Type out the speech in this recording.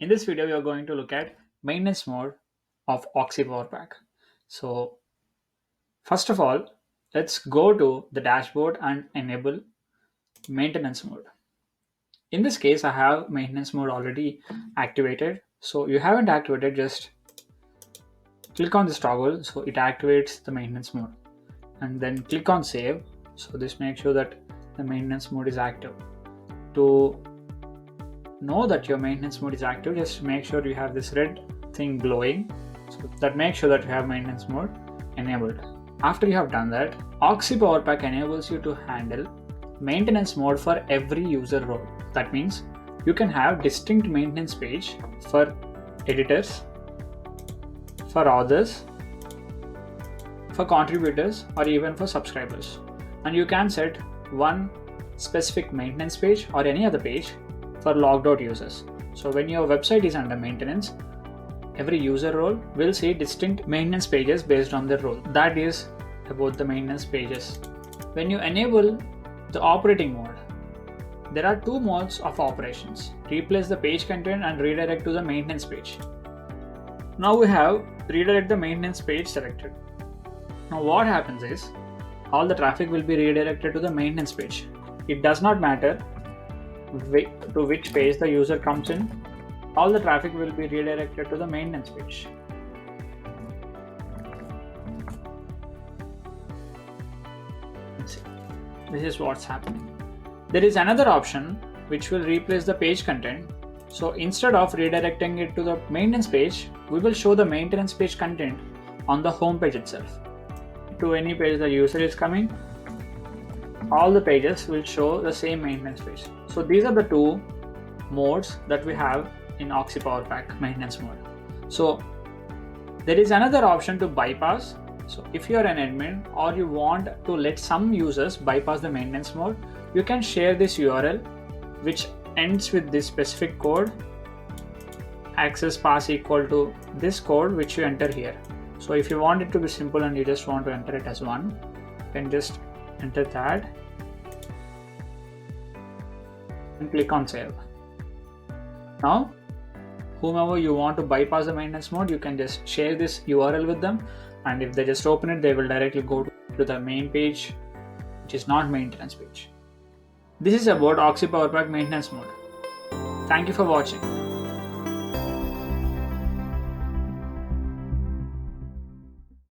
In this video, we are going to look at maintenance mode of OxyPowerPack. So first of all, let's go to the dashboard and enable maintenance mode. In this case, I have maintenance mode already activated. So you haven't activated, just click on this toggle. So it activates the maintenance mode and then click on save. So this makes sure that the maintenance mode is active. To know that your maintenance mode is active, just make sure you have this red thing glowing. So that makes sure that you have maintenance mode enabled. After you have done that, OxyPowerPack enables you to handle maintenance mode for every user role. That means you can have distinct maintenance page for editors, for authors, for contributors, or even for subscribers. And you can set one specific maintenance page or any other page for logged out users. So when your website is under maintenance, every user role will see distinct maintenance pages based on their role. That is about the maintenance pages. When you enable the operating mode, there are two modes of operations: replace the page content and redirect to the maintenance page. Now we have redirect the maintenance page selected. Now what happens is all the traffic will be redirected to the maintenance page. It does not matter to which page the user comes in, all the traffic will be redirected to the maintenance page. Let's see. This is what's happening. There is another option which will replace the page content. So instead of redirecting it to the maintenance page, we will show the maintenance page content on the home page itself. To any page the user is coming, all the pages will show the same maintenance page. So these are the two modes that we have in OxyPowerPack maintenance mode. So there is another option to bypass. So if you are an admin or you want to let some users bypass the maintenance mode, you can share this URL which ends with this specific code, access pass equal to this code which you enter here. So if you want it to be simple and you just want to enter it as 1, you can just enter that and click on save. Now whomever you want to bypass the maintenance mode, you can just share this URL with them, and if they just open it, they will directly go to the main page which is not maintenance page. This is about OxyPowerPack maintenance mode. Thank you for watching.